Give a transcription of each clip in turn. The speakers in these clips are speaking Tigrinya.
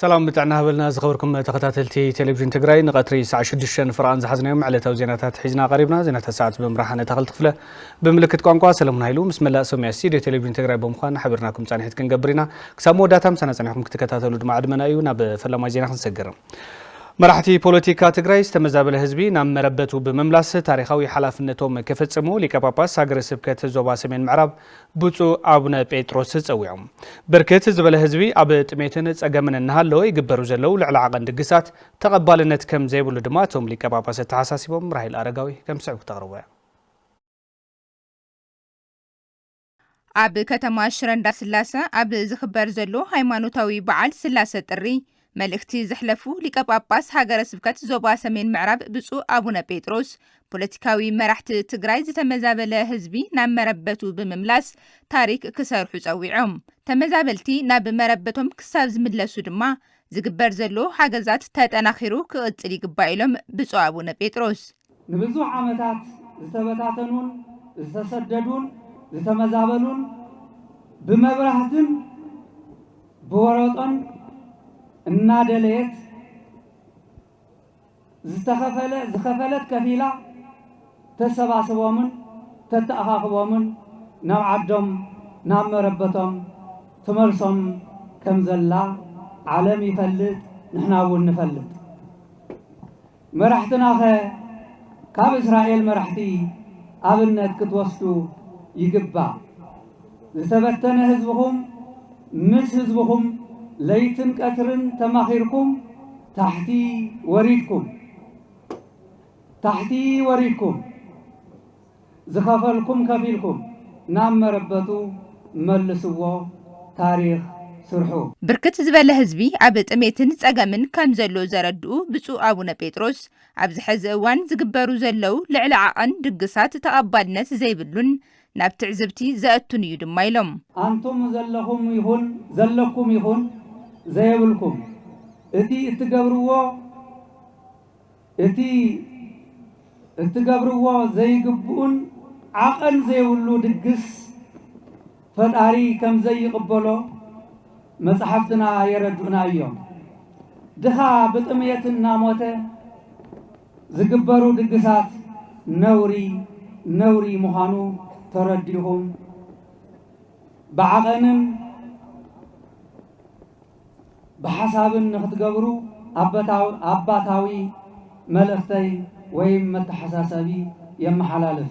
سلام بتاعنا هبلنا زخبركم تخطاتلتي تلفزيون تجراي نقطري ساعة 6 فران زحزنا يوم على توزينات حجنا قريبنا زينات ساعات بمراحنا تخلط قفله بملكة قنقوا سلام هايلو بسم الله سمي السيدي تلفزيون تجراي بمخان حبرناكم ثاني حتكن قبرنا كسامو داتام سنة ثانيكم كتكاتلوا مع عدمنا أيونا بفلا زينا خنسجرم مرحتي بوليتيكا تجراي استمزابل هزبي نام مربتو بمملاس تاريخوي حلافنتهم كفتسمو ليكا باباس هاجر سبكت زوبا سمين معرب بوتو أبونا بيتروس تسويهم بركت زبل هزبي أبت ميتن تسجمن النهالو يجبروا زلوا على عقد دقسات تقبلنت كم زي ولدماتهم ليكا باباس تحساسيبهم راهي الأرجاوي كم سعوا تغروا أب كتما شرندا سلاسة أب زخبر زلو هيمانوتاوي بعال سلاسة الري ملكتي زحلفو ليكا باباس هاجر سبكت زوبا سمين معرب بسو أبونا بيتروس بوليتيكاوي مرحت تجراي زتمزابل هزبي نام مربتو بمملاس تاريخ كسر حزاويعهم تمزابلتي ناب مربتهم كساب زمدلسو دما زقبر زلو حاجزات تاتناخيرو كقصلي قبايلهم بسو أبونا بيتروس نبزو عامتات زتبتاتنون زتسددون زتمزابلون بمبرهتن بورطن النادليت زخفلت كفيلة تسباسبومن تتأخاخبومن نام عدم نام مربتهم تمرسهم كمزلا عالم يفلت نحناون نفلت مرحتنا كاب إسرائيل مرحتي أبنت كتوستو يقبع زتبتن هزبهم مش هزبهم ليتن كترن تماخيركم تحتي وريدكم زخافلكم كفيلكم نام مربتو ملسوا تاريخ سرحو بركت زبال هزبي عبد أميتن تساقمن كام زلو زردو بسو أبونا بيتروس عبز حزوان زقبارو زلو لعلعاقن دقسات تقبالنات زيبلون ناب تعزبتي زأتون يدم مايلوم أنتم زلكم يهون زيبلكم اتقبروا زي قبون عقل زي ولو دقس فتاري كم زي قبلو مصحفتنا يردونا اليوم دخا بطميتنا موته زقبروا دقسات نوري مخانو ترديهم بعقنم بحساب نختقبرو أباتاوي ملختي ويم متحساسبي يم حلالف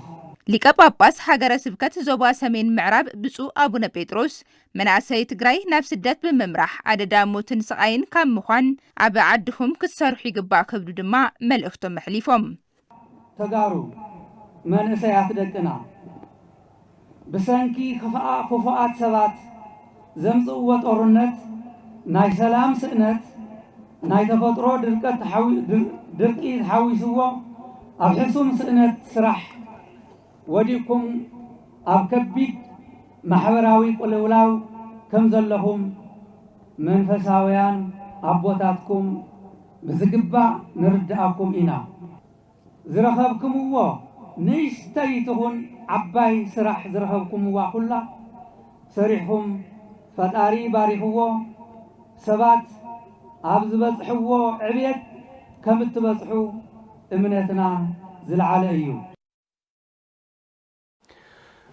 ليكا باباس هاجر سبكت زوبا سمين معرب بسو أبونا بيتروس مناسي تجراي نفس الدات بممرح عددا موتن سقاين كام مخان عبا عدهم كسارحي قبا كبدو دماء ملختم محليفهم تقارو من إسيات دكنا بسانكي خفاءات سبات زمزقوة أورنت ناي سلام سئنت ناي تفطرو درقي تحاوي سوا أبحثهم سئنت سرح وديكم أبكبيت محوراوي قلولاو كم زلهم منفساويان أبوتاتكم بزقبا نردأكم إنا زرخبكم هو نيشتايتهن عباي سرح زرخبكم هو كله سريحهم فتاري باريحوه سبات أبز بصحوه عبيد كم تبصحو امنتنا زلعال أيو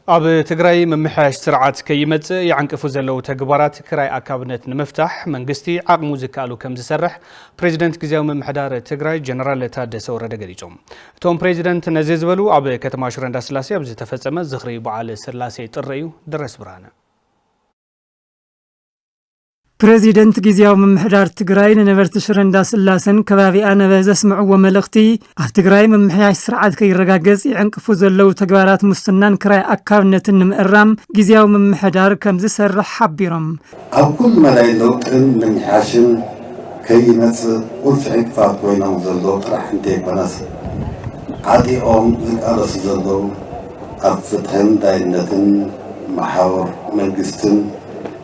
أب تجراي ممحاش سرعات كيمت يعنكفو زلو تجبارات كراي أكابنت نمفتح منقستي عقم موزيكالو كم زسرح بريزيدنت جزاو ممحدار تجراي جنرال تادس ورد قديجوم توم بريزيدنت نزيزبلو أب كتماش رندا سلاسي أبز تفصم زخري بعال سلاسي تريو درس برانا بريزيدنت جزاو ممحدار تجراي ننبرت شرندا سلاسن كبابي أنا بزسمعو وملختي تجراي ممحاش سرعات كي رقاقز يعنكفو زلو تجبارات مستنان كراي أكابنت نمقرام جزاو ممحدار كم زسر حبيرم أو كل ملاي لوطن ممحاشن كي نس قلت فاتوينا زلو راح نتيك بناس عادي ذك أرس زلو أفتحن داينتن محاور منقستن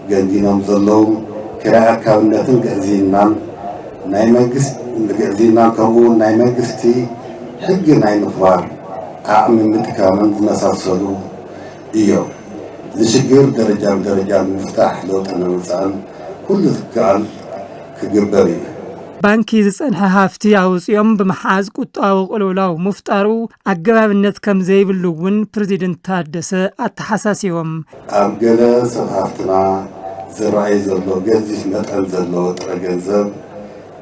جنجينام زلو كراء كونتن قزينام نايمنقست قزينام كون نايمنقستي حق نايمخبار أعمل متكامل نساسلو إيو لشجر درجة مفتاح لو تنوزان كل ذكال ክግበር እዩ ባንኪ ዝጸንሐ ሃፍቲ ኣውጽኦም ብምሓዝ ቁጠባዊ ቅልውላው ምፍጣሩ ኣገባብነት ከም ዘይብሉ እውን ፕሬዚደንት ታደሰ ኣተሓሳሲቦም ኣብ ገለ ሰብ ሃፍትና ዝረኣይ ዘሎ ገዚፍ መጠን ዘለዎ ጥረ ገንዘብ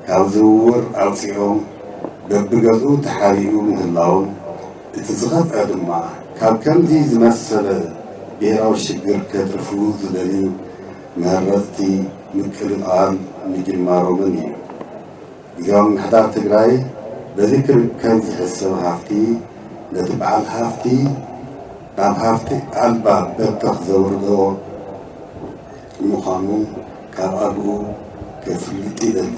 ካብ ዝውውር ኣውፂኦም በብገዝኡ ተሓሪኡ ምህላውን እቲ ዝኸፍአ ድማ ካብ ከምዚ ዝመሰለ ብሔራዊ ሽግር ከትርፉ ዝደልዩ መረፅቲ ምቅልቃል ምጅማሮምን እዩ ጊዜያዊ ምምሕዳር ትግራይ በዚ ክርከብ ዝሕሰብ ሃፍቲ ነቲ በዓል ሃፍቲ ናብ ሃፍቲ ኣልባ በተኽ ዘውርዶ ምዃኑ ካብ ኣብኡ ከፍልጥ ይደሊ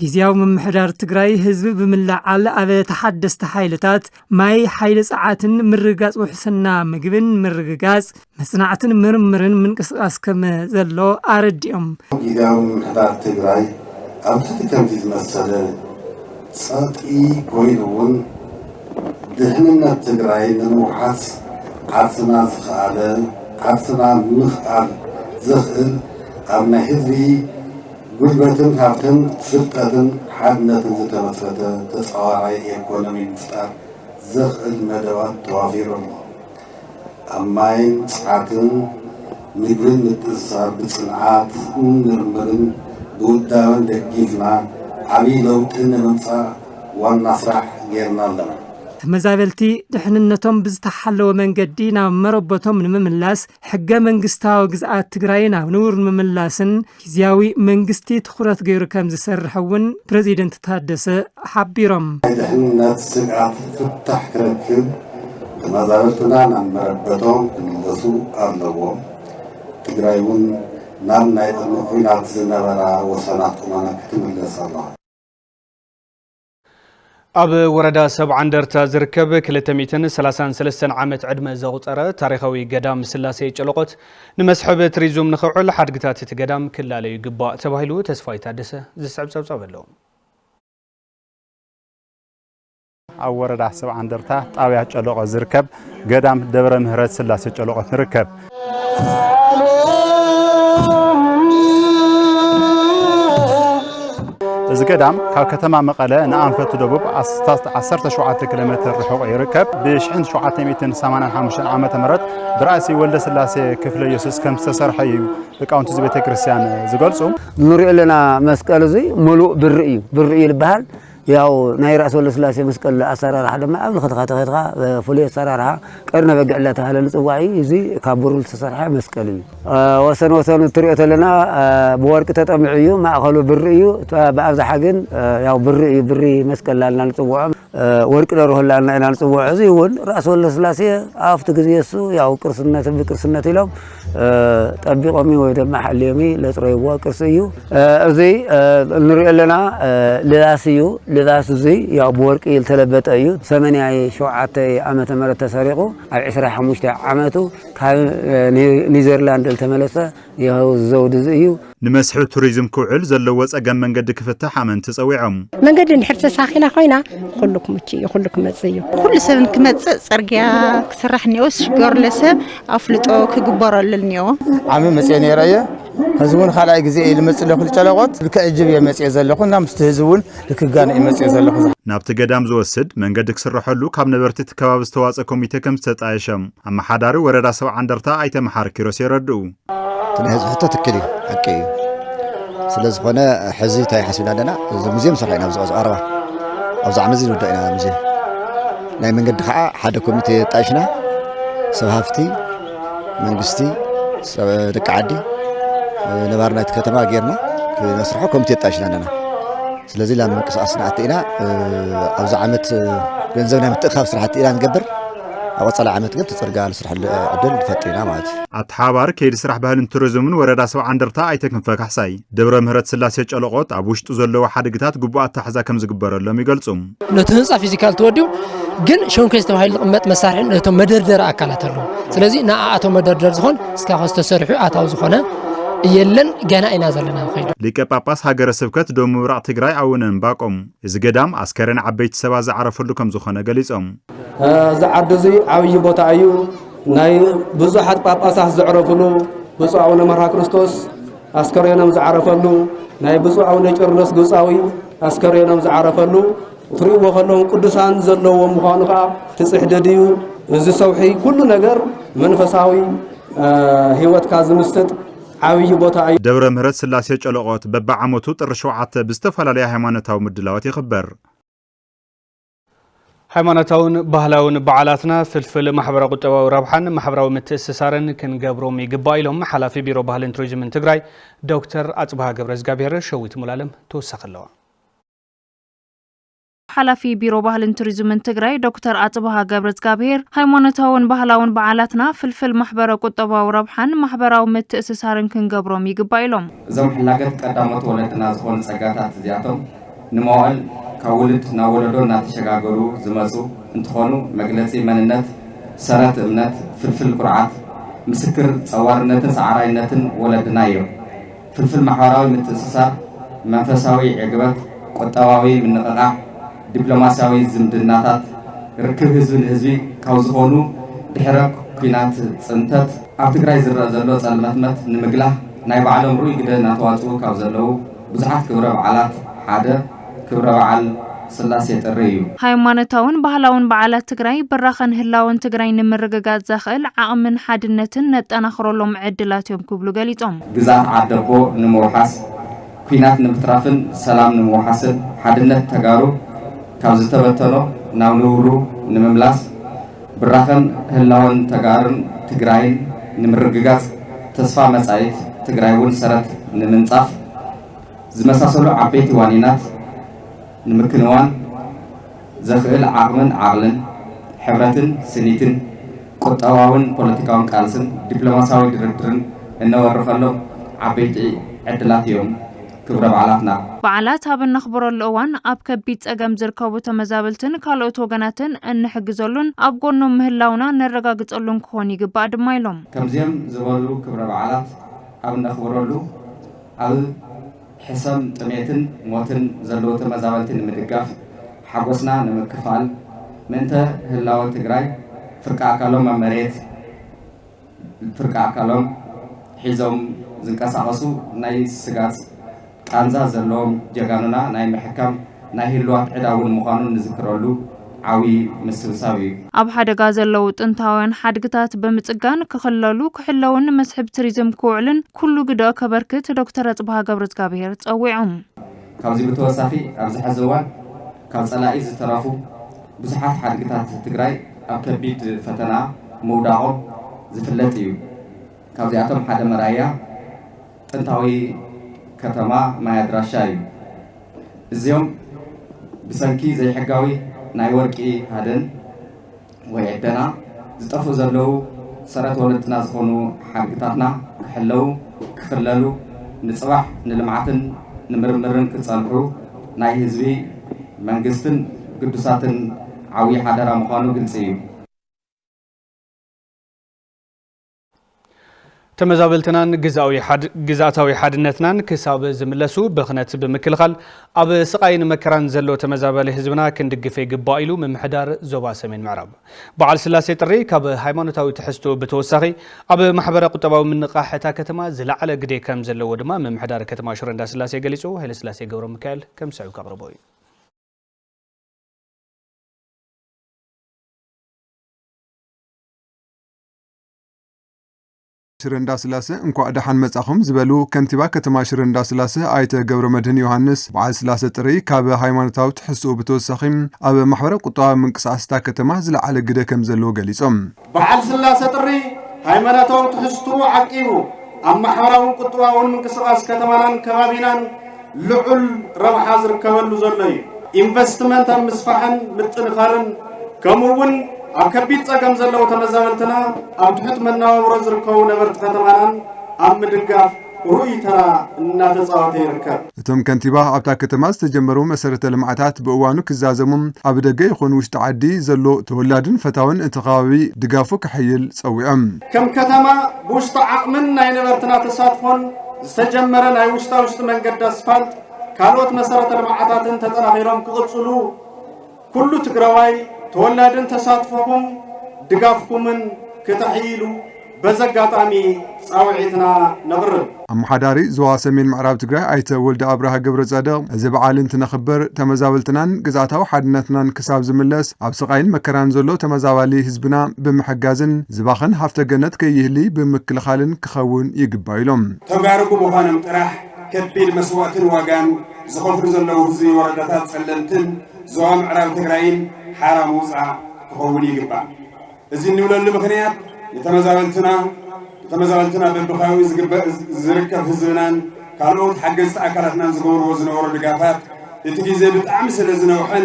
ጊዜያዊ ምምሕዳር ትግራይ ህዝቢ ብምልዓል ኣብ ተሓደስቲ ሓይልታት ማይ ሓይሊ ፀዓትን ምርግጋፅ ውሕስና ምግብን ምርግጋፅ መጽናዕትን ምርምርን ምንቅስቃስ ከም ዘሎ ኣረዲኦም ጊዜያዊ ምምሕዳር ትግራይ ኣብ ትሕቲ ከምዚ ዝመሰለ ፀጥኢ ኮይኑ እውን ድሕንነት ትግራይ ንምውሓስ ዓርስና ዝኸኣለ ዓርስና ምኽኣል ዝኽእል ኣብ ናይ ህዝቢ ጉልበትን ሃብትን ፍልጠትን ሓድነትን ዝተመስረተ ተፃዋራይ ኢኮኖሚ ምፍጣር ዘኽእል መደባት ተዋፊሩ ኣሎ ኣብ ማይን ፀዓትን ምግብን ምትእስሳር ብፅንዓት ምርምርን ብውዳበን ደጊፍና ዓብዪ ለውጢ ንምምፃእ ዋና ስራሕ ጌርና ኣለና ተመዛበልቲ ድሕንነቶም ብዝተሓለወ መንገዲ ናብ መረበቶም ንምምላስ ሕገ መንግስታዊ ግዝኣት ትግራይ ናብ ንቡር ንምምላስን ጊዜያዊ መንግስቲ ትኩረት ገይሩ ከም ዝሰርሕ እውን ፕሬዚደንት ታደሰ ሓቢሮም ድሕንነት ስግኣት ፍታሕ ክረክብ ተመዛበልትና ናብ መረበቶም ክምለሱ ኣለዎም ትግራይ እውን ናብ ናይ ቅድሚ ኩናት ዝነበራ ወሰናት ቁመና ክትምለስ ኣለዋ ኣብ ወረዳ ሰብዓ እንደርታ ዝርከብ 233 ዓመት ዕድመ ዘቑፀረ ታሪኻዊ ገዳም ስላሴ ጨለቆት ንመስሕብ ቱሪዝም ንኽውዕል ሓድግታት እቲ ገዳም ክላለዩ ይግባእ ተባሂሉ ተስፋይ ታደሰ ዝስዕብፀብፀብ ኣለዎ ኣብ ወረዳ ሰብዓ እንደርታ ጣብያ ጨለቆት ዝርከብ ገዳም ደብረ ምህረት ስላሴ ጨለቆት ንርከብ እዚ ገዳም ካብ ከተማ መቐለ ንኣንፈቱ ደቡብ 17 ኪሎ ሜትር ርሑቕ ይርከብ ብ1785 ዓመተ ምህረት ብራእሲ ወልደ ስላሴ ክፍለ ኢየሱስ ከም ዝተሰርሐ እዩ ሊቃውንቲ እዚ ቤተ ክርስቲያን ዝገልጹ ንሪኦ ኣለና መስቀል እዚ ሙሉእ ብሪ እዩ ብሪ እዩ ዝበሃል ያው ናይ ራስ ወልደ ስላሴ መስቀል ኣሰራርሓ ድማ ኣብ ንኸተኸተኸትኻ ፍሉይ ኣሰራርሓ ቀርነ በግዕ እናተባህለ ዝፅዋዕ እዩ እዚ ካብ ብሩር ዝተሰርሐ መስቀል እዩ ወሰን ወሰኑ ትሪኦ ተለና ብወርቂ ተጠሚዑ እዩ ማእኸሉ ብሪ እዩ ብኣብዝሓ ግን ያው ብሪ እዩ ብሪ መስቀል ላልና ንፅውዖ ወርቂ ደርሆላልና ኢና ንፅውዖ እዚ እውን ራስ ወልደ ስላሴ ኣብቲ ግዜ እሱ ያው ቅርስነት ብቅርስነት ኢሎም ጠቢቆም ወይ ድማ ሓልዮሚ ለፅረይዎ ቅርሲ እዩ እዚ ንሪኦ ኣለና ልባስ እዩ ልባስ እዚ ያው ብወርቂ ዝተለበጠ እዩ 87 ዓመተ ምህረት ተሰሪቑ ኣብ 25 ዓመቱ ካብ ኒዘርላንድ ዝተመለሰ ይኸው ዘውድ እዚ እዩ ንመስሕብ ቱሪዝም ክውዕል ዘለዎ ፀገም መንገዲ ክፍታሕ ኣመንቲ ፀዊዖም መንገዲ እንድሕር ተሳኺና ኮይና ኩሉ ክምቺ እዩ ኩሉ ክመፅእ እዩ ኩሉ ሰብ ክመፅእ ፅርግያ ክስራሕ እኒኦ ሽገር ለሰብ ኣፍልጦ ክግበረሉ እኒኦ ዓመ መፅእ ነይረየ ህዝቡን ካልኣይ ግዜ ልመፅእ ለኹ ጨለቆት ልክዕጅብ እየ መፅእ ዘለኹ እና ምስቲ ህዝቡን ልክጋነ እየ መፅእ ዘለኹ ናብቲ ገዳም ዝወስድ መንገዲ ክስርሐሉ ካብ ነበርቲ እቲ ከባቢ ዝተዋፀ ኮሚቴ ከም ዝተጣየሸም ኣመሓዳሪ ወረዳ ሰብዓ እንደርታ ኣይተ መሓር ኪሮስ የረድኡ እቲ ህዝቢ ሕቶ ትክክል እዩ ሓቂ እዩ ስለዝኾነ ሕዚ እንታይ ሓሲብና ኣለና እዚ ሙዝየም ስራሕ ኢና ብዝቐፅ ቀረባ ኣብዚ ዓመት እዚ ንውዳእ ኢና ሙዝየም ናይ መንገዲ ከዓ ሓደ ኮሚቴ ጣይሽና ሰብ ሃፍቲ መንግስቲ ደቂ ዓዲ ነባር ናይቲ ከተማ ጌርና ክነስርሖ ኮሚቴ ጣይሽና ኣለና ስለዚ ላ ምንቅስቃስ ስራሕቲ ኢና ኣብዚ ዓመት ገንዘብ ናይ ምትእኻብ ስራሕቲ ኢና ንገብር ኣብ ወፃኢ ዓመት ግን ተፅርጋ ልስራሕ ዕድል ፈጢና ማለት እዩ ኣተሓባሪ ከይዲ ስራሕ ባህልን ቱሪዝምን ወረዳ ሰብዓ እንደርታ ኣይተክንፈ ካሕሳይ ደብረ ምህረት ስላሴ ጨለቆት ኣብ ውሽጡ ዘለዎ ሓድግታት ግቡእ ኣተሓዛ ከም ዝግበረሎም ይገልጹ ነቲ ህንፃ ፊዚካል ተወዲኡ ግን ሸንከዝ ተባሂሉ ዝቕመጥ መሳርሒ ነቶም መደርደሪ ኣካላት ኣለዎ ስለዚ ንኣቶም መደርደሪ ዝኾን እስካብ ዝተሰርሑ ኣታዊ ዝኾነ የለን ገና ኢና ዘለና ኸይዱ ሊቀ ጳጳስ ሃገረ ስብከት ደቡብ ምብራቕ ትግራይ ኣቡነ ዕንባቆም እዚ ገዳም ኣስከሬን ዓበይቲ ሰባት ዝዓረፈሉ ከም ዝኾነ ገሊፆም እዚ ዓዲ እዚ ዓብዪ ቦታ እዩ ናይ ብዙሓት ጳጳሳት ዝዕረፍሉ ብፁዕ ኣቡነ መርሃ ክርስቶስ አስከሬኖም ዝዓረፈሉ ናይ ብፁዕ አቡነ ቄርሎስ ግብፃዊ አስከሬኖም ዝዓረፈሉ ትሪእዎ ከለዎም ቅዱሳን ዘለዎም ምዃኑ ከዓ ትፅሕደድዩ እዚ ሰውሒ ኩሉ ነገር መንፈሳዊ ህይወትካ ዝምስጥ ዓብይ ቦታ እዩ። ደብረ ምህረት ስላሴ ጨለቆት በብዓመቱ ጥር 7 ብዝተፈላለየ ሃይማኖታዊ ምድላዋት ይኽበር። ሃይማኖታውን ባህላውን በዓላትና ፍልፍል ማሕበራዊ ቁጠባዊ ረብሓን ማሕበራዊ ምትእስሳርን ክንገብሮም ይግባእ ኢሎም ሓላፊ ቢሮ ባህልን ቱሪዝምን ትግራይ ዶክተር አጽብሃ ገብረእግዚአብሔር ሸዊት ሙላለም ተወሰኸለዋ። ሓላፊ ቢሮ ባህልን ቱሪዝምን ትግራይ ዶክተር አጽብሃ ገብረእግዚአብሔር ሃይማኖታውን ባህላውን በዓላትና ፍልፍል ማሕበራዊ ቁጠባዊ ረብሓን ማሕበራዊ ምትእስሳርን ክንገብሮም ይግባእ ኢሎም እዞም ሕላገት ቀዳሞት ወለድና ዝኾኑ ጸጋታት እዚኣቶም ንመዋዕል ካብ ውልድ ናብ ወለዶ እናተሸጋገሩ ዝመፁ እንትኾኑ መግለፂ መንነት ሰረት እምነት ፍልፍል ኩርዓት ምስክር ጸዋርነትን ሰዓራይነትን ወለድና እዮም። ፍልፍል ማሕበራዊ ምትእስሳር መንፈሳዊ ዕግበት ቁጠባዊ ምንቕቓዕ ዲፕሎማሲያዊ ዝምድናታት ርክብ ህዝቢ ንህዝቢ ካብ ዝኾኑ ድሕረ ኩናት ጽንተት ኣብ ትግራይ ዝረአ ዘሎ ጸልመትመት ንምግላህ ናይ ባዕሎም ሩይ ግደ እናተዋፅኡ ካብ ዘለዉ ብዙሓት ክብረ በዓላት ሓደ ክብረ በዓል ስላሴ ጥሪ እዩ። ሃይማኖታውን ባህላውን በዓላት ትግራይ ብራኸን ህላውን ትግራይ ንምርግጋጽ ዘኽእል ዓቕምን ሓድነትን ነጠናኽረሎም ዕድላት እዮም ክብሉ ገሊጾም ግዛት ዓደቦ ንምውሓስ ኩናት ንምትራፍን ሰላም ንምውሓስን ሓድነት ተጋሩ ካብ ዝተበተኖ ናብ ንብሩ ንምምላስ ብራኸን ህላውን ተጋርን ትግራይን ንምርግጋጽ ተስፋ መጻኢት ትግራይ እውን ሰረት ንምንጻፍ ዝመሳሰሉ ዓበይቲ ዋኒናት ንምክንዋን ዘኽእል ዓቕምን ዓቕልን ሕብረትን ስኒትን ቁጠባውን ፖለቲካውን ቃልስን ዲፕሎማሲያዊ ድርድርን እነወርኸሎም ዓበይቲ ዕድላት እዮም ክብረ በዓላትና። በዓላት ኣብ እነኽብረሉ እዋን ኣብ ከቢድ ጸገም ዝርከቡ ተመዛበልትን ካልኦት ወገናትን እንሕግዘሉን ኣብ ጎኖም ምህላውና ነረጋግጸሉን ክኾን ይግባእ ድማ ኢሎም ከምዚኦም ዝበሉ ክብረ በዓላት ኣብ እነኽብረሉ ኣብ حسام تميتن موتن زلوت مزاولتن مدقاف حقوسنا نمكفال منته هلاو تجراي فرقا كلام مريت فرقا كلام حزام زنكاساسو ناي سغاس كانزا زلوم جغانونا ناي محكم ناي هلوات عداون مقانون نذكرلو عوي مسلساوي ኣብ ሓደጋ ዘለው ጥንታውያን ሓድግታት ብምጽጋን ክኽለሉ ክሕለውን መስሕብ ቱሪዝም ክውዕልን ኩሉ ግደ ከበርክት ዶክተር አጽብሃ ገብረእግዚአብሔር ጸዊዖም ካብዚ ብተወሳኺ ኣብዚ ሕዚ እዋን ካብ ጸላኢ ዝተረፉ ብዙሓት ሓድግታት ትግራይ ኣብ ከቢድ ፈተና ምውዳቖም ዝፍለጥ እዩ። ካብዚኣቶም ሓደ መራያ ጥንታዊ ከተማ ማይ ኣድራሻ እዩ። እዚኦም ብሰንኪ ዘይሕጋዊ ናይ ወርቂ ሃደን ወይ ዕደና ዝጠፉ ዘለው ሰረት ወለድና ዝኾኑ ሓድግታትና ክሕለው ክኽለሉ ንጽባሕ ንልምዓትን ንምርምርን ክጸንሑ ናይ ህዝቢ መንግስትን ቅዱሳትን ዓብይ ሓደራ ምዃኑ ግልጽ እዩ። ተመዛበልትናን ግዛታዊ ሓድነትናን ክሳብ ዝምለሱ ብኽነት ብምክልኻል ኣብ ስቃይን መከራን ዘሎ ተመዛበለ ህዝብና ክንድግፍ ይግባእ ኢሉ ምምሕዳር ዞባ ሰሜን ምዕራብ በዓል ስላሴ ጥሪ ካብ ሃይማኖታዊ ትሕዝቶ ብተወሳኺ ኣብ ማሕበረ ቁጠባዊ ምንቃሕ እታ ከተማ ዝለዓለ ግደ ከም ዘለዎ ድማ ምምሕዳር ከተማ ሽረ እንዳስላሴ ገሊጹ ኃይለ ስላሴ ገብረ ሚካኤል ከም ሰዑ ቀርቦ እዩ ሽረ እንዳስላሴ እንኳዕ ደሓን መጻኹም ዝበሉ ከንቲባ ከተማ ሽረ እንዳስላሴ አይተ ገብረ መድህን ዮሐንስ በዓል ስላሴ ጥሪ ካብ ሃይማኖታዊ ትሕዝቶ ብተወሳኺ ኣብ ማሕበረ ቁጠባዊ ምንቅስቃስ እታ ከተማ ዝለዓለ ግደ ከም ዘለዎ ገሊጾም በዓል ስላሴ ጥሪ ሃይማኖታዊ ትሕዝቶ ዓቂቡ ኣብ ማሕበራዊ ቁጠባዊ ምንቅስቃስ ከተማናን ከባቢናን ልዑል ረብሓ ዝርከበሉ ዘሎ እዩ ኢንቨስትመንት ኣብ ምስፋሕን ምጥንኻርን ከምኡውን ኣብ ከቢድ ጸገም ዘለው ተመዛበልትና ኣብ ትሑት መነባብሮ ዝርከቡ ነበርቲ ከተማናን ኣብ ምድጋፍ ሩኡይ ተራ እናተጻወተ ይርከብ እቶም ከንቲባ ኣብታ ከተማ ዝተጀመሩ መሰረተ ልምዓታት ብእዋኑ ክዛዘሙ ኣብ ደገ ይኹን ውሽጢ ዓዲ ዘሎ ተወላድን ፈታውን እቲ ከባቢ ድጋፉ ክሕይል ጸዊዖም ከም ከተማ ብውሽጢ ዓቕምን ናይ ነበርትና ተሳትፎን ዝተጀመረ ናይ ውሽጢ መንገዲ ኣስፋልት ካልኦት መሰረተ ልምዓታትን ተጠናኺሮም ክቕጽሉ ኩሉ ትግራዋይ ተወላድን ተሳትፎኩም ድጋፍኩምን ከተሕይሉ በዘጋጣሚ ጻውዒትና ነብርብ አማሓዳሪ ዞባ ሰሜን ምዕራብ ትግራይ አይተ ወልደ አብርሃ ገብረ ጻድቅ እዚ በዓል እንትነኽበር ተመዛበልትናን ግዛታዊ ሓድነትናን ክሳብ ዝምለስ ኣብ ስቃይን መከራን ዘሎ ተመዛባሊ ህዝብና ብምሕጋዝን ዝባኽን ሃፍተ ገነት ከይህሊ ብምክልኻልን ክኸውን ይግባእ ኢሎም ተጋርጉ ምዃኖም ጥራሕ ከቢድ መስዋዕትን ዋጋን ዝኸፍሉ ዘለው ህዝቢ ወረዳታት ጸለምትን ዞባ ምዕራብ ትግራይን ሓራ ምውፃእ ክኸውን ይግባእ እዚ ንብለሉ ምክንያት የተመዛበልትና በብኻዊ ዝርከብ ህዝብናን ካልኦት ሓገዝቲ ኣካላትናን ዝገብርዎ ዝነበሩ ድጋፋት እቲ ግዜ ብጣዕሚ ስለ ዝነውሐን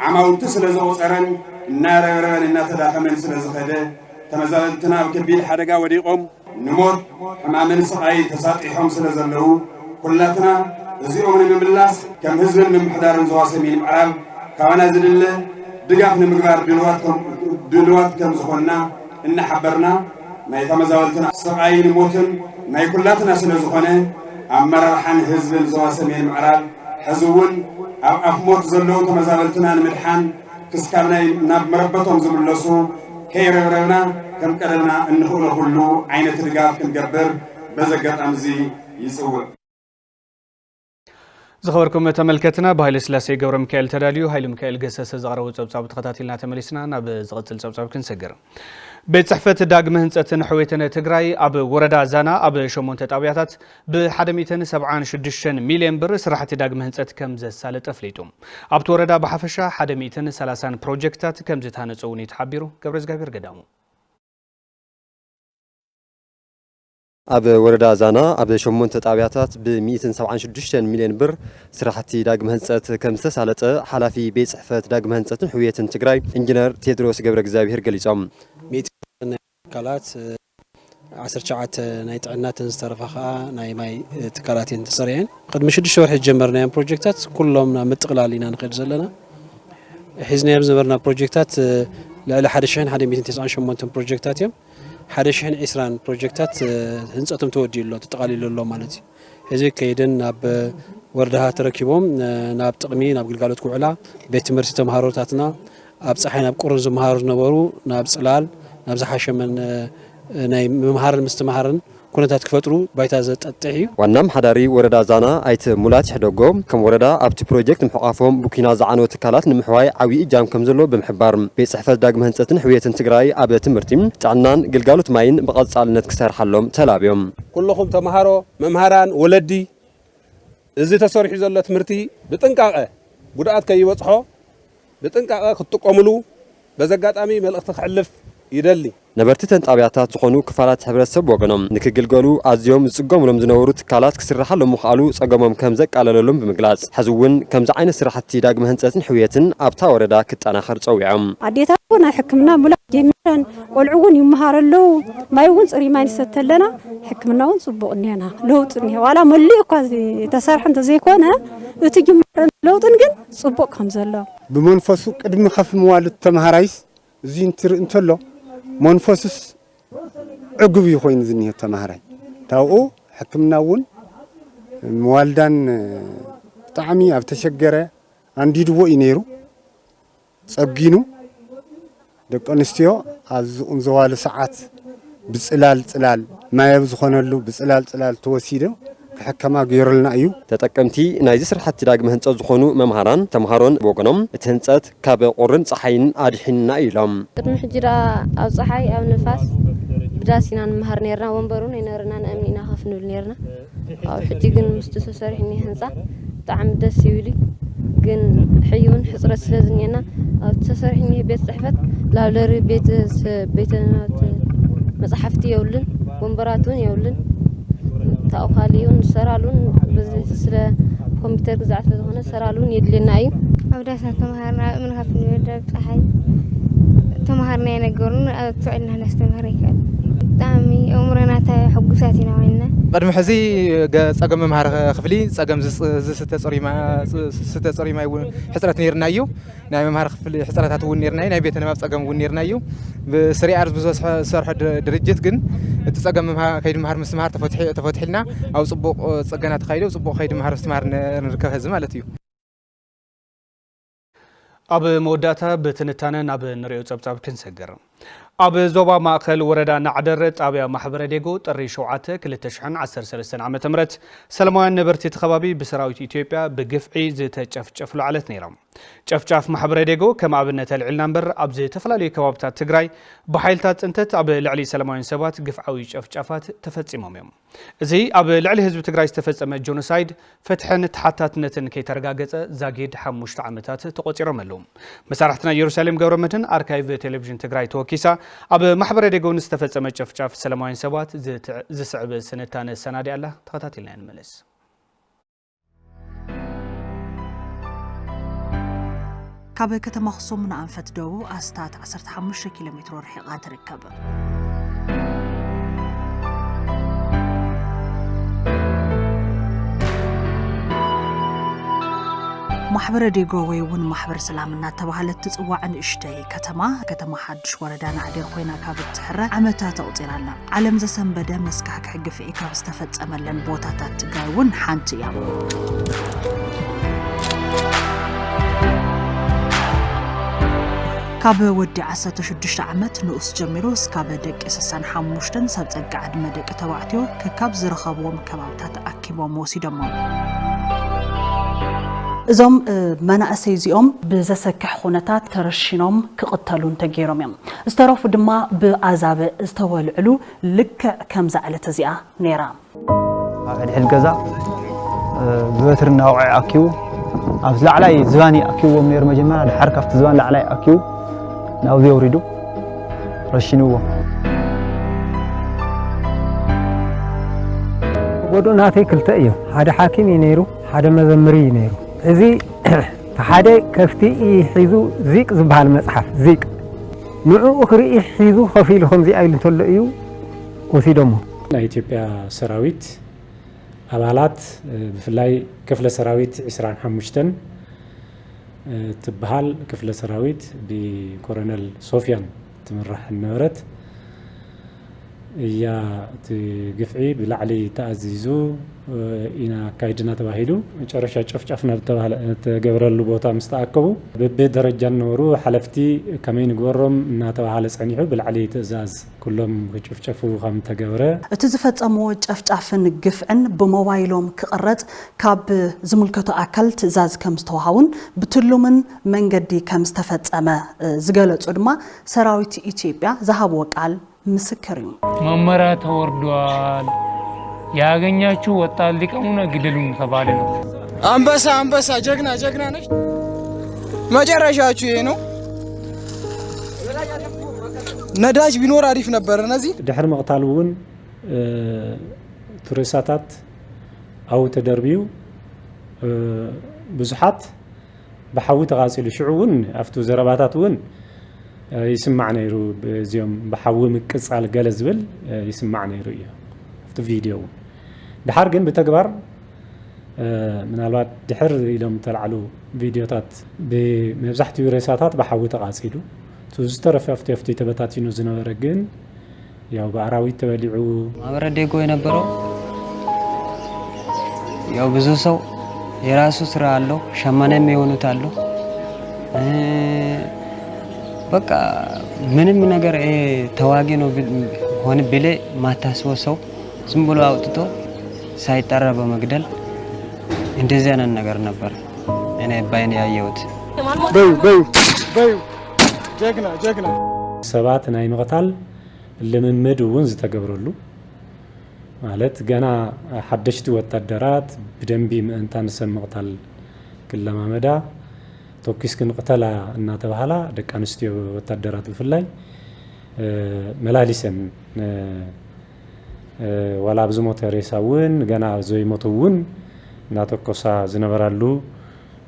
ዓማውቲ ስለ ዝቑፀረን እናረብረበን እናተዳኸመን ስለ ዝኸደ ተመዛበልትና ኣብ ከቢድ ሓደጋ ወዲቖም ንሞት ሕማምን ስቃይ ተሳጢሖም ስለ ዘለው ኩላትና እዚኦም ንምምላስ ከም ህዝብን ምምሕዳርን ዞባ ሰሜን ምዕራብ ካባና ዝድለ ድጋፍ ንምግባር ድልዋት ከም ዝኾንና እናሓበርና ናይ ተመዛበልትና ስቃይን ሞትን ናይ ኩላትና ስለ ዝኾነ ኣመራርሓን ህዝብን ዞባ ሰሜን ምዕራብ ሕዚ እውን ኣብ ኣፍ ሞት ዘለው ተመዛበልትና ንምድሓን ክስካብ ናብ መረበቶም ዝምለሱ ከይረብረብና ከም ቀደምና እንኽእሎ ኩሉ ዓይነት ድጋፍ ክንገብር በዘጋጣሚ እዚ ይፅውዕ ዝኸበርኩም ተመልከትና በኃይለ ስላሴ ገብረ ሚካኤል ተዳልዩ ኃይለ ሚካኤል ገሰሰ ዝቐረቡ ጸብጻብ ተኸታቲልና ተመሊስና ናብ ዝቕጽል ጸብጻብ ክንሰግር ቤት ጽሕፈት ዳግመ ህንጸትን ሕዌትን ትግራይ ኣብ ወረዳ ዛና ኣብ 8 ጣብያታት ብ176 ሚልዮን ብር ስራሕቲ ዳግመ ህንጸት ከም ዘሳለጠ ፍሊጡ ኣብቲ ወረዳ ብሓፈሻ 130 ፕሮጀክታት ከም ዝተሃነጹ እውን ተሓቢሩ ገብረ እግዚአብሔር ገዳሙ ኣብ ወረዳ ዛና ኣብ 8 ጣብያታት ብ176 ሚልዮን ብር ስራሕቲ ዳግመ ህንጸት ከም ዝተሳለጠ ሓላፊ ቤት ጽሕፈት ዳግመ ህንጸትን ሕዌትን ትግራይ ኢንጂነር ቴድሮስ ገብረ እግዚአብሔር ገሊጾም ካላት 19 ናይ ጥዕናትን ዝተረፈኻ ናይ ማይ ትካላት ተሰሪዐን ቅድሚ 6 ወርሒ ጀመርናዮም ፕሮጀክታት ኩሎም ናብ ምጥቕላል ኢና ንኸድ ዘለና ሒዝናዮም ዝነበርና ፕሮጀክታት ልዕሊ 1198 ፕሮጀክታት እዮም 120 ፕሮጀክታት ህንጸቶም ተወዲኡ ኣሎ ተጠቃሊሉ ኣሎ ማለት እዩ ሕዚ ከይድን ናብ ወረዳሃ ተረኪቦም ናብ ጥቕሚ ናብ ግልጋሎት ክውዕላ ቤት ትምህርቲ ተምሃሮታትና ኣብ ፀሓይ ናብ ቁርን ዝመሃሩ ዝነበሩ ናብ ጽላል ናብ ዝሓሸመን ናይ ምምሃርን ምስትምሃርን ኩነታት ክፈጥሩ ባይታ ዘጠጥዕ እዩ ዋና መሓዳሪ ወረዳ ዛና ኣይተ ሙላት ሕደጎ ከም ወረዳ ኣብቲ ፕሮጀክት ምሕቋፎም ቡኪና ዝዓነወ ትካላት ንምሕዋይ ዓብዪ እጃም ከም ዘሎ ብምሕባር ቤት ጽሕፈት ዳግመ ህንጸትን ሕዌትን ትግራይ ኣብ ትምህርቲ ጥዕናን ግልጋሎት ማይን ብቐጻልነት ክሰርሓሎም ተላብዮም ኩልኹም ተምሃሮ መምሃራን ወለዲ እዚ ተሰሪሑ ዘሎ ትምህርቲ ብጥንቃቐ ጉድኣት ከይበጽሖ ብጥንቃቐ ክትጥቀምሉ በዘጋጣሚ መልእኽቲ ክሕልፍ ይደሊ ነበርቲ ተንጣብያታት ዝኾኑ ክፋላት ሕብረተሰብ ወገኖም ንክግልገሉ ኣዝዮም ዝጽገሙሎም ዝነበሩ ትካላት ክስራሓሎም ምኽኣሉ ጸገሞም ከም ዘቃለለሎም ብምግላጽ ሕዚ እውን ከምዚ ዓይነት ስራሕቲ ዳግመ ህንጸትን ሕዌትን ኣብታ ወረዳ ክጠናኸር ጸዊዖም ኣዴታት ናይ ሕክምና ሙላእ ጀሚረን ቆልዑ እውን ይመሃሩ ኣለዉ ማይ እውን ፅሩይ ማይ ንሰቲ ኣለና ሕክምና እውን ጽቡቕ እኒአና ለውጥ እኒአ ዋላ መሊኡ እኳ ተሰርሐ እንተዘይኮነ እቲ ጅማሮ ለውጥን ግን ጽቡቕ ከም ዘሎ ብመንፈሱ ቅድሚ ከፍ ምዋሉ ተምሃራይስ እዚ እንትርኢ እንተሎ መንፈስስ ዕጉብ ይኮይን ዝኒሄ ተምሃራይ ታውኡ ሕክምና እውን ምዋልዳን ብጣዕሚ ኣብ ተሸገረ አንዲድዎ እዩ ነይሩ ጸጊኑ ደቂ ኣንስትዮ ኣብ ዝዋለ ሰዓት ብጽላል ማይ ኣብ ዝኾነሉ ብጽላል ተወሲዶ ክሕከማ ገይሩልና እዩ ተጠቀምቲ ናይዚ ስራሕቲ ዳግመ ህንጸት ዝኾኑ መምሃራን ተምሃሮን ወገኖም እቲ ህንጸት ካብ ቁርን ፀሓይን ኣድሒንና ኢሎም ቅድሚ ሕጅራ ኣብ ፀሓይ ኣብ ንፋስ ብዳሲና ንምሃር ነርና ወንበሩን ይነርና ንእምኒና ከፍ ንብል ነርና ኣብ ሕጂ ግን ምስ ተሰሪሕ እኒ ህንጻ ብጣዕሚ ደስ ይብል ግን ሕዩን ሕፅረት ስለ ዝኒአና ኣብ ተሰሪሕ እኒ ቤት ጽሕፈት ላብለሪ ቤት መጽሓፍቲ የውልን ወንበራቱን የውልን ታውኻሊውን ሰራሉን ስለ ኮምፒውተር ግዛዕት ስለሆነ ሰራሉን የድልና እዩ ኣብ ዳሳ ተምሃርና እምን ከፍ ንብል ፀሓይ ተምሃርና የነገሩን ኣብ ትዕልና ነስተምሃር ይካል ብጣዕሚ ኣእምሮና ሕጉሳት ኢና ኮይንና ቅድሚ ሕዚ ጸገም መምሃር ክፍሊ ጸገም ዝስተ ጽሩይ ማይ ሕፅረት ነርና እዩ ናይ መምሃር ክፍሊ ሕፅረታት እውን ነርና እዩ ናይ ቤተ ንባብ ጸገም እውን ነርና እዩ ብስሪዓር ዝሰርሖ ድርጅት ግን እቲ ጸገም ከይዲ መምሃር ምስትምሃር ተፈትሒልና ኣብ ጽቡቕ ጽገና ተኻይዱ ጽቡቕ ከይዲ መምሃር ምስትምሃር ንርከብ ህዝቢ ማለት እዩ ኣብ መወዳእታ ብትንታነ ናብ ንሪኦ ጸብጻብ ክንሰግር ኣብ ዞባ ማእከል ወረዳ ናዕደር ጣብያ ማሕበረ ዴጎ ጥሪ 7 2013 ዓመተ ምህረት ሰለማውያን ነበርቲ ተኸባቢ ብሰራዊት ኢትዮጵያ ብግፍዒ ዝተጨፍጨፍሉ ዓለት ነይሮም ጨፍጫፍ ማሕበረ ዴጎ ከም ኣብነት ልዕልና እምበር ኣብ ዝተፈላለዩ ከባቢታት ትግራይ ብሓይልታት ጽንተት ኣብ ልዕሊ ሰለማውያን ሰባት ግፍዓዊ ጨፍጫፋት ተፈጺሞም እዮም እዚ ኣብ ልዕሊ ህዝቢ ትግራይ ዝተፈጸመ ጆኖሳይድ ፍትሕን ተሓታትነትን ከይተረጋገጸ ዛጊድ 5 ዓመታት ተቆፂሮም ኣለዉ መሳርሕትና ኢየሩሳሌም ገብረመድህን ኣርካይቭ ቴሌቪዥን ትግራይ ተወኪሳ ኣብ ማሕበረ ዴጎ ዝተፈጸመ ጨፍጫፍ ሰለማውያን ሰባት ዝስዕብ ስንታነ ሰናዲ ኣላ ተኸታተልና እንመለስ ካብ ከተማ ኣኽሱም ንኣንፈት ደቡብ ኣስታት 15 ኪሎ ሜትር ርሒቓ ትርከብ ማሕበረ ዴጎ ወይ እውን ማሕበር ሰላምና ተባሃለት ትጽዋዕ ንእሽተይ ከተማ ሓድሽ ወረዳ ናዕዴር ኮይና ካብ እትሕረ ዓመታት ተቆፂራላ ዓለም ዘሰንበደ መስካሕክሕ ግፍዒ ካብ ዝተፈጸመለን ቦታታት ትግራይ እውን ሓንቲ እያ ካብ ወዲ 16 ዓመት ንኡስ ጀሚሩ እስካብ ደቂ 65 ሰብ ጸጋ ዕድመ ደቂ ተባዕትዮ ከካብ ዝረኸብዎም ከባብታት ኣኪቦም ወሲዶሞም እዞም መናእሰይ እዚኦም ብዘሰክሕ ኩነታት ተረሽኖም ክቕተሉን ተገይሮም እዮም ዝተረፉ ድማ ብኣዛበ ዝተወልዕሉ ልክዕ ከም ዛዕለት እዚኣ ነይራ ኣብ ሕድሕድ ገዛ ብበትሪ እናውዒ ኣኪቡ ኣብ ላዕላይ ዝባኒ ኣኪቦም ነይሩ መጀመርያ ድሓር ካብቲ ዝባን ላዕላይ ኣኪቡ ናብዚ የውሪዱ ረሽንዎ ጎዶ ናተይ ክልተ እዮም ሓደ ሓኪም እዩ ነይሩ ሓደ መዘምሪ እዩ ነይሩ እዚ ሓደ ከፍቲ ሒዙ ዚቅ ዝበሃል መጽሓፍ ዚቅ ንዑ ክርኢ ሒዙ ከፊሉ ከምዚ አይሉ እንተሎ እዩ ወሲዶሞ ናይ ኢትዮጵያ ሰራዊት አባላት ብፍላይ ክፍለ ሰራዊት 25 ትበሃል ክፍለ ሰራዊት ብኮሎኔል ሶፊያን ትምራሕ ነበረት እያ ትግፍዒ ብላዕሊ ተኣዚዙ ኢና ካይድና ተባሂሉ መጨረሻ ጨፍጫፍና ተባሃለ ተገብረሉ ቦታ ምስተኣከቡ በደረጃ ነበሩ ሓለፍቲ ከመይ ንግበሮም እና ተባሃለ ጸኒሑ ብላዕሊ ትእዛዝ ኩሎም ክጨፍጨፉ ከም ተገብረ እቲ ዝፈጸምዎ ጨፍጫፍን ግፍዕን ብሞባይሎም ክቐረጽ ካብ ዝምልከቱ ኣካል ትእዛዝ ከም ዝተዋሃቡን ብትሉምን መንገዲ ከም ዝተፈጸመ ዝገለጹ ድማ ሰራዊት ኢትዮጵያ ዝሃብዎ ቃል ምስክር እዩ መመሪያ ተወርዷል ያገኛችሁ ወጣት ሊቀሙና ግደሉን ተባለ ነው አንበሳ ጀግና ነሽ መጨረሻችሁ ይሄ ነው ነዳጅ ቢኖር አሪፍ ነበር እነዚህ ድሕር መቅታሉውን ቱሪስታት አው ተደርቢው ብዙሓት በሐዊ ተቃጺሉ ሽዑውን አፍቱ ዘረባታቱን يسمع نيرو بزيوم بحوم قصال قال زبل يسمع نيرو ايه في فيديو دحر جن بتكبر من الوقت دحر يلوم طلعلو فيديوهات بمزحت ريساتات بحوي تقاصيدو تزترف افتي تبتاتينو زنبر جن ያው በአራዊት ተበሊዑ ማህበረ ዴጎ የነበረው ያው ብዙ ሰው የራሱ ስራ አለው ሸማኔም የሆኑት አሉ በቃ ምንም ነገር ተዋጊ ነው ሆነ ብለ ማታስበው ሰው ዝም ብሎ አውጥቶ ሳይጠራ በመግደል እንደዚህ አይነት ነገር ነበር እኔ ባይኔ ያየሁት በዩ ጀግና ሰባት ናይ መቅታል ለምምድ ወንዝ ተገብረሉ ማለት ገና ሐደሽቲ ወታደራት በደንብ ምእንታን ሰመቅታል ክለማመዳ توكيس كن قتلا إن تبهلا دكانستي وتدرات بفلاي ملاليسن ولا بزموت ريساون جنا زوي موتون ناتوكوسا زنبرالو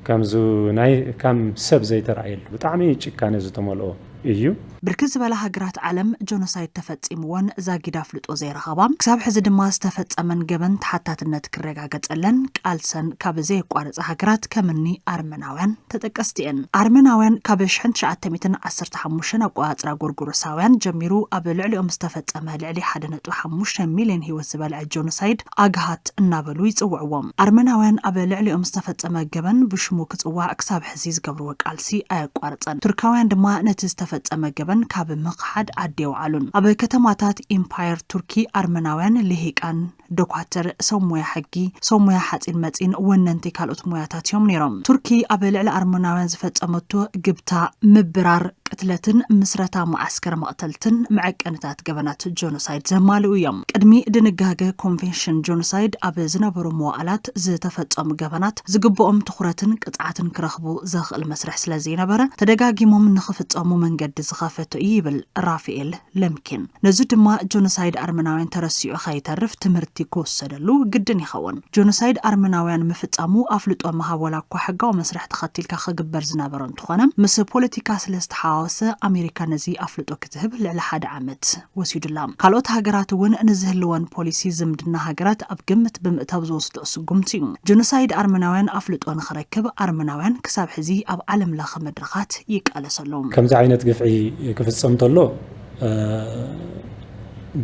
كم زو ناي كم سب زي ترعيل بتعمي كان زتملو እዩ ብርክት ዝበለ ሃገራት ዓለም ጆኖሳይድ ተፈጺምዎን ዛጊዳ ፍልጦ ዘይረኸባም ክሳብ ሕዚ ድማ ዝተፈጸመን ገበን ተሓታትነት ክረጋገጸለን ቃልሰን ካብ ዘይቋረጸ ሃገራት ከምኒ ኣርመናውያን ተጠቀስቲ እየን ኣርመናውያን ካብ 1915 ኣቆጻጽራ ጎርጎሮሳውያን ጀሚሩ ኣብ ልዕሊኦም ዝተፈጸመ ልዕሊ 1.5 ሚልዮን ህይወት ዝበልዐ ጆኖሳይድ ኣግሃት እናበሉ ይጽውዕዎም ኣርመናውያን ኣብ ልዕሊኦም ዝተፈጸመ ገበን ብሽሙ ክጽዋዕ ክሳብ ሕዚ ዝገብርዎ ቃልሲ ኣያቋርጸን ቱርካውያን ድማ ነቲ ዝተፈጸመ ገበን ካብ ምቕሓድ ኣዴው ዓሉን ኣብ ከተማታት ኢምፓየር ቱርኪ ኣርመናውያን ልሂቃን ዶኳተር ሰሞያ ሕጊ ሰሞያ ሓጺን መጺን ወነንቲ ካልኦት ሞያታት እዮም ነይሮም ቱርኪ ኣብ ልዕሊ ኣርመናውያን ዝፈጸመቶ ግብታ ምብራር ቅትለትን ምስረታ ማዓስከር መቕተልትን መዐቀንታት ገበናት ጆኖሳይድ ዘማልኡ እዮም ቅድሚ ድንጋገ ኮንቬንሽን ጆኖሳይድ ኣብ ዝነበሩ መዋዕላት ዝተፈጸሙ ገበናት ዝግብኦም ትኹረትን ቅጽዓትን ክረኽቡ ዘኽእል መስርሕ ስለ ዘይነበረ ተደጋጊሞም ንኽፍጸሙ መንገዲ ዝኸፈቱ ይብል ራፋኤል ለምኪን ነዚ ድማ ጆኖሳይድ ኣርመናውያን ተረሲዑ ኸይተርፍ ትምህርቲ ክወሰደሉ ግድን ይኸውን ጆኖሳይድ ኣርመናውያን ምፍጻሙ ኣፍልጦ መሃወላ እኳ ሕጋዊ መስርሕ ተኸቲልካ ክግበር ዝነበረ እንትኾነ ምስ ፖለቲካ ስለዝተሓዋወሰ ኣሜሪካ ነዚ ኣፍልጦ ክትህብ ልዕሊ 1 ዓመት ወሲዱላ ካልኦት ሃገራት እውን ንዝህልወን ፖሊሲ ዝምድና ሃገራት ኣብ ግምት ብምእታው ዝወስዱ ስጉምቲ እዩ ጆኖሳይድ ኣርመናውያን ኣፍልጦ ንኽረክብ ኣርመናውያን ክሳብ ሕዚ ኣብ ዓለም ለኸ መድረኻት ይቃለሰሎም ከምዚ ዓይነት ግፍዒ ክፍጸም ተሎ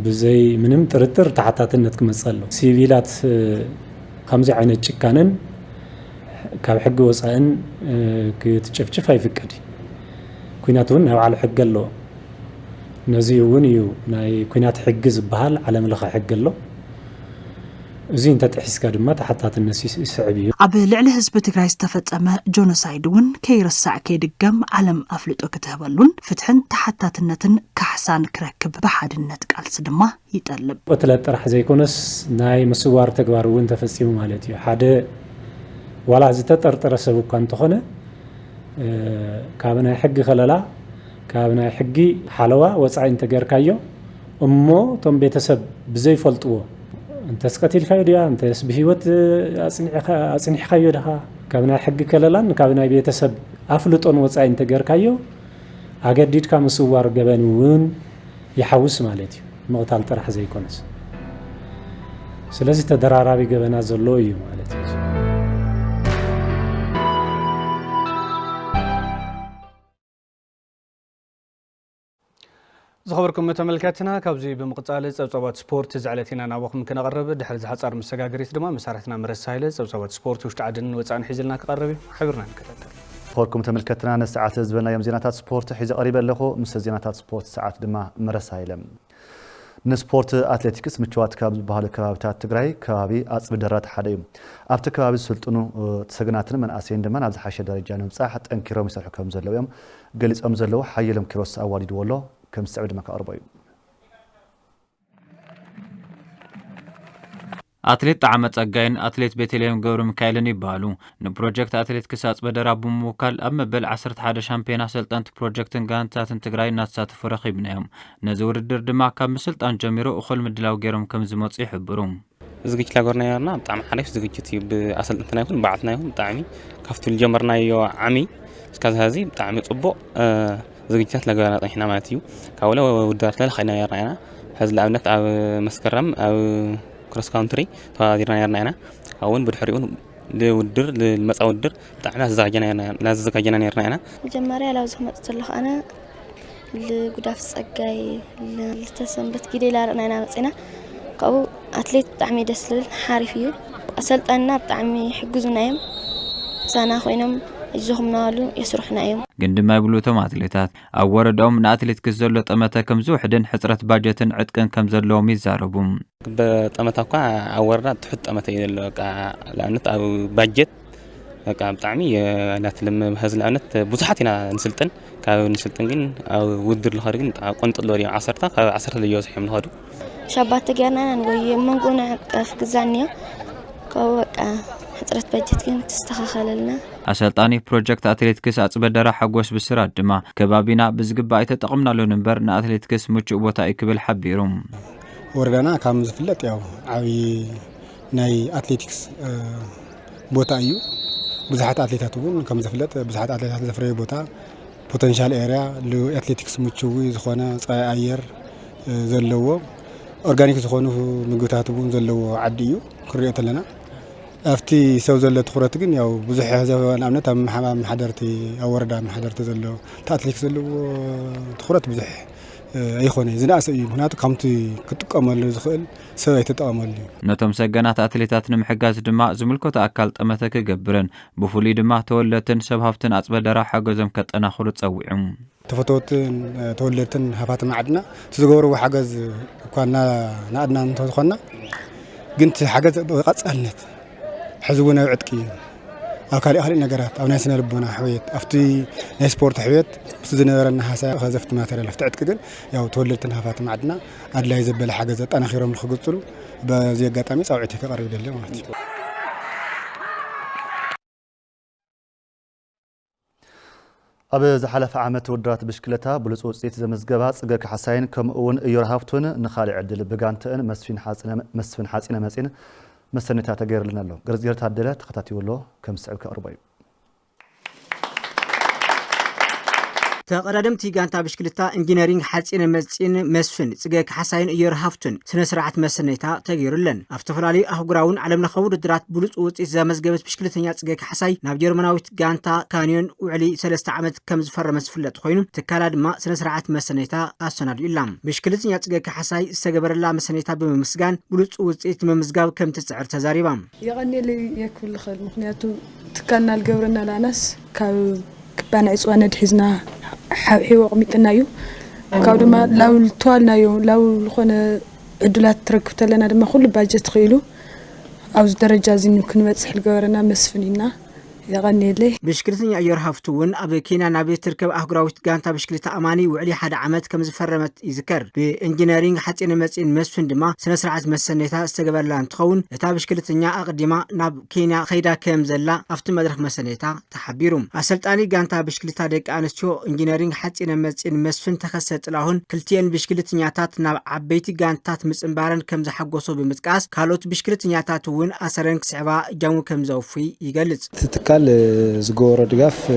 ብዘይ ምንም ጥርጥር ተሓታትነት ክመጸሎ ሲቪላት ከምዚ ዓይነት ጭካነን ካብ ሕጊ ወፃእን ክትጭፍጭፍ ኣይፍቀድ ኩናት እውን ናብ ዓለም ሕጊ ኣሎ ነዚ እውን እዩ ናይ ኩናት ሕጊ ዝበሃል ዓለም ለኸ ሕጊ ኣሎ እዚ እንተጥሒስካ ድማ ተሓታትነት ይስዕብ እዩ ኣብ ልዕሊ ህዝቢ ትግራይ ዝተፈጸመ ጆኖሳይድ እውን ከይርሳዕ ከይድገም ዓለም ኣፍልጦ ክትህበሉን ፍትሕን ተሓታትነትን ካሕሳን ክረክብ ብሓድነት ቃልሲ ድማ ይጠልብ ቅትለት ጥራሕ ዘይኮነስ ናይ ምስዋር ተግባር እውን ተፈጺሙ ማለት እዩ ሓደ ዋላ ዝተጠርጠረ ሰብ እኳ እንተኾነ ካብ ናይ ሕጊ ከለላ ካብ ናይ ሕጊ ሓለዋ ወፃኢ እንተገርካዮ እሞ ቶም ቤተሰብ ብዘይፈልጥዎ እንተስ ቀቲልካዮ ድያ እንተስ ብሂወት ኣጽኒሕካዮ ድኻ ካብ ናይ ሕጊ ከለላን ካብ ናይ ቤተሰብ ኣፍልጦን ወፃኢ እንተገርካዮ ኣገዲድካ ምስዋር ገበን እውን ይሓውስ ማለት እዩ ምቕታል ጥራሕ ዘይኮነስ ስለዚ ተደራራቢ ገበና ዘሎ እዩ ማለት እዩ زخبركم متملكاتنا كابزي بمقطال صوصوات سبورت زعلتنا نابخم كنقرب دحر زحصار مسغاغريت دما مسارتنا مرسايله صوصوات سبورت وشت عدن وصان حيزلنا كقربي حبرنا نكتتل خبركم متملكاتنا نساعات زبنا يوم زيناتات سبورت حيز قريبه لخو مس زيناتات سبورت ساعات دما مرسايله نسبورت اتلتيكس مچوات كاب بحال كابتات تግራይ ከባቢ አጽብ ደራት ሓደ ኣብቲ ከባቢ ስልጥኑ ተሰግናትን መንኣሰይን ድማ ኣብ ዝሓሸ ደረጃ ንምጻሕ ጠንኪሮም ይሰርሑ ከም ዘለው እዮም ገሊጾም ዘለው ሓየሎም ኪሮስ ኣዋዲድ ወሎ كم استعد مك أربعين أتليت طعمت أجاين أتليت بيتليم جور مكايلن يبالو نبروجكت أتليت كسات بدرب موكل أما بالعصر حدا شامبيون سلطنت بروجكتن كانت تنتجراي ناس تفرخي بناهم نزور الدرد ما كم سلطان جميرو أخل مدلاو جيرهم كم زموت يحبرون زوجي لاغورنا يارنا طعم حريف زوجتي بأسلطنتنا يكون بعثنا يكون طعمي كفتو الجمرنا يو عمي سكاز هذه طعمي صبو زوجتات لقانا طيحنا ماتيو كاولا ودارت له خينا يرنا هذا العملات أو مسكرم أو كروس كاونتري فاديرنا يرنا كون بدحريون لودر للمسا ودر طعنا زاجنا يرنا لا زاجنا يرنا مجمريا لو زحمت تلخ أنا لقداف صقاي لتسنبت كده لا رنا مصينا كاو أتليت طعمي دسل حارفيو أسلطنا طعمي حجزنايم سانا خوينم يزهم نالو يسرحنا يوم قندما يبلوتهم أتليتات أو وردهم من أتليت كزلو طمتا كم زوحدن حسرة باجة عدكن كم زلوهم يزاربهم بطمتا كا أو ورد تحط طمتا لأنت أو باجت كا بطعمي لا تلم هذا لأنت بوزحاتنا نسلطن كا نسلطن جن أو ودر الخارجين قنت اللوري عصرتا كا عصرت اللي يوزح من هادو شابات تجارنا نقول منقونا كزانية كا حسرة باجت كن تستخخل لنا أسلطاني بروجكت أتليتكس أتصبدر حقوس بسرعة دما كبابينا بزقبا يتطقمنا له نمبر أتليتكس مجو بوتا يكبل حبيرهم وردنا كام زفلت ياو عوي ناي أتليتكس بوتا أيو بزحات أتليتاتون كام زفلت بزحات أتليتات زفري بوتا بوتنشال إيريا لو أتليتكس مجوي زخونا صاي أير زلوه أورجانيك زخونه مجوتاتون زلوه عديو كريت لنا أفتي سوزلة تخرت جن ياو بزح هذا نعمت من حضرتي أو ورد من حضرتي زلوا تأتلك زلوا تخرت بزح أي خوني زين أسئلة هناك كمتي كنت أمل زخل سويت تأمل نتم سجنات أتليتات نمحجز دماء زملكو تأكلت أمتك جبرن بفولي دماء تولتن شبهفتن أصبح درا حجزم كت أنا خلط سويهم ተፈቶትን ተወለድትን ሃፋት ማዕድና ትዝገብሩ ሓገዝ እኳና ናድና እንተኾና ግን ሓገዝ ቀጻልነት ሕዝቡና ዕጥቂ አካሊ ነገራት አው ናይ ስነ ልቦና ሕወት አፍቲ ናይ ስፖርት ሕወት ዝነበረና ሓሳብ ከዘፍት ማተሪያል አፍቲ ዕጥቂ ግን ያው ተወለድትን ሃፋት ማዕድና አድላይ ዘበለ ሓገዝ ጠናኺሮም ልኽግጽሉ በዚህ አጋጣሚ ጻውዒት ከቀርብ ደለ ማለት ነው። ኣብ ዝሓለፈ ዓመት ውድድራት ብሽክለታ ብሉጽ ውጽኢት ዘመዝገባ ጽገ ካሕሳይን ከምኡውን እዮር ሃፍቱን ንኻልእ ዕድል ብጋንትአን መስፍን ሓጺነ መጺን መሰነታ ተገይርልና ኣሎ ገርዝገር ታደለ ተኸታቲውሎ ከም ስዕብ ከቕርቦ እዩ ተቀዳደምቲ ጋንታ ብሽክለታ ኢንጂነሪንግ ሓጺነ መጺን መስፍን ጽገ ካሕሳይን እዮር ሃፍቱን ስነ ስርዓት መሰነታ ተገይሩለን ኣብ ተፈላለዩ ኣህጉራውን ዓለም ለኸ ውድድራት ብሉጽ ውጽኢት ዘመዝገበት ብሽክለተኛ ጽገ ካሕሳይ ናብ ጀርመናዊት ጋንታ ካኒዮን ውዕሊ 3 ዓመት ከም ዝፈረመ ዝፍለጥ ኮይኑ ትካላ ድማ ስነ ስርዓት መሰነታ ኣሰናድዩ ኢላ ብሽክለተኛ ጽገ ካሕሳይ ዝተገበረላ መሰነታ ብምምስጋን ብሉጽ ውጽኢት ምምዝጋብ ከም ትጽዕር ተዛሪባ ይቐኒል የክብል ኽእል ምክንያቱ ትካልና ልገብረና ላናስ ካብ ክባና ዕጽዋነ ድሒዝና حيو قميتنايو كاودما لاو توالنايو لاو لخونه عدلات تركبت لنا دما كل باجت خيلو او درجه زين كنبصح الجبرنا مسفنينا يغني لي بشكلتني ايور هافتون ابي كينا نابي تركب اهغراوت غانتا بشكلتا اماني وعلي حدا عمت كم زفرمت يذكر بانجينيرينغ حصين مصين مسفن دما سنه سرعه مسنيتا استغبرلان تخون اتا بشكلتنيا اقديما ناب كينيا خيدا كم زلا افت مدرك مسنيتا تحبيروم اسلطاني غانتا بشكلتا دق انستيو انجينيرينغ حصين مصين مسفن تخسط لاهون كلتين بشكلتنياتات ناب عبيتي غانتات مصنبارن كم زحغوسو بمطقاس كالوت بشكلتنياتات ون اسرن كسعبا جامو كم زوفي يغلص تكال زغور دغاف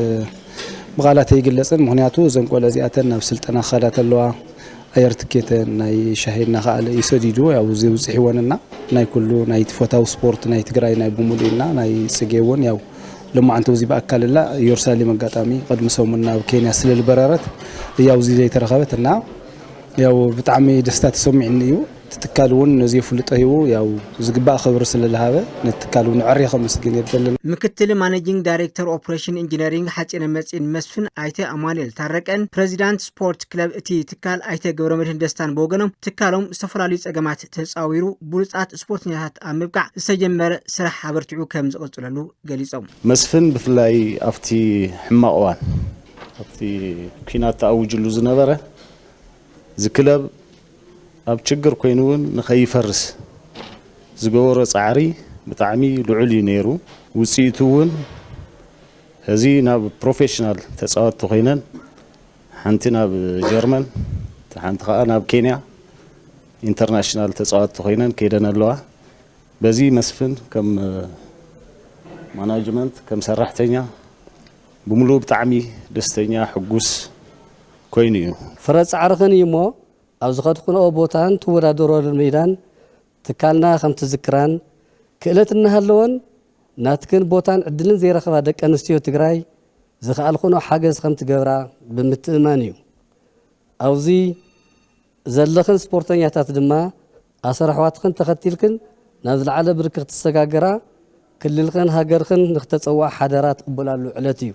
بغالات يغلصن مخنياتو زنقول ازياتن ናብ ስልጠና خالات ኣለዋ አየር ትኬተን ናይ ሻሂድና خال ይሰዲዱ ያው እዚ ውጽሕ ይወንና ናይ ኩሉ ናይ ፎታው ስፖርት ናይ ትግራይ ናይ ብሙሉና ናይ ጽጌውን ያው ለማንተ እዚ በአካልላ ኢየሩሳሌም አጋጣሚ ቀድም ሰሙና ኬንያ ስለል በረረት ያው እዚ ላይ ተረኸበትና ያው በጣም ደስታ ተሰምዕኒ እዩ تتكالون نزي فلطيو ያው ዝግባ خبر ስለለሃበ ነትካሉን ዕሪኸ መስገን ይደለን ምክትል ማኔጂንግ ዳይሬክተር ኦፕሬሽን ኢንጂነሪንግ ሓጺነ መጺን መስፍን አይተ አማኑኤል ታረቀን ፕሬዚዳንት ስፖርት ክለብ እቲ ትካል አይተ ገብረመድህን ደስታን በወገኖም ትካሎም ዝተፈላለዩ ጸገማት ተጻዊሩ ብሉጻት ስፖርተኛታት አምብቃዕ ዝተጀመረ ስራሕ አበርትዑ ከም ዝቀጽለሉ ገሊጾም መስፍን ብፍላይ አፍቲ ሕማቅዋን አፍቲ ኩናት አውጅሉ ዝነበረ ዝክለብ ኣብ ችግር ኮይኑን ንኸይፈርስ ዝገበሮ ጻዕሪ ብጣዕሚ ልዑል ነይሩ ውጽኢቱን እዚ ናብ ፕሮፌሽናል ተጻወት ኮይነን ሓንቲ ናብ ጀርመን ሓንቲ ከዓ ናብ ኬንያ ኢንተርናሽናል ተጻወት ኮይነን ከይደን ኣለዋ በዚ መስፍን ከም ማናጅመንት ከም ሰራሕተኛ ብሙሉ ብጣዕሚ ደስተኛ ሕጉስ ኮይኑ እዩ ፍረጽ ዓርኽን ይሞ ኣብ ዝኸድኩኖ ቦታን ተወዳደሮል ሜዳን ትካልና ከም ትዝክራን ክእለት እናሃለወን ናትክን ቦታን ዕድልን ዘይረኸባ ደቂ ኣንስትዮ ትግራይ ዝኸኣልኩኖ ሓገዝ ከም ትገብራ ብምትእማን እዩ ኣብዚ ዘለኽን ስፖርተኛታት ድማ ኣሰራሕዋትክን ተኸቲልክን ናብ ዝለዓለ ብርክ ክትሰጋገራ ክልልክን ሃገርክን ንክተፀዋዕ ሓደራ ትቕበላሉ ዕለት እዩ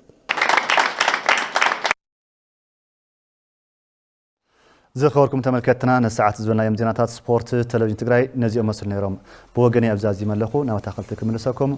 زخوركم تملكتنا نساعات زبنا يوم زينات سبورت تلفزيون تግራይ ነዚኦም መስል ነይሮም ብወገኔ ኣብዛዚ መለኹ ናብ ተኸልተኩም ንሰኩም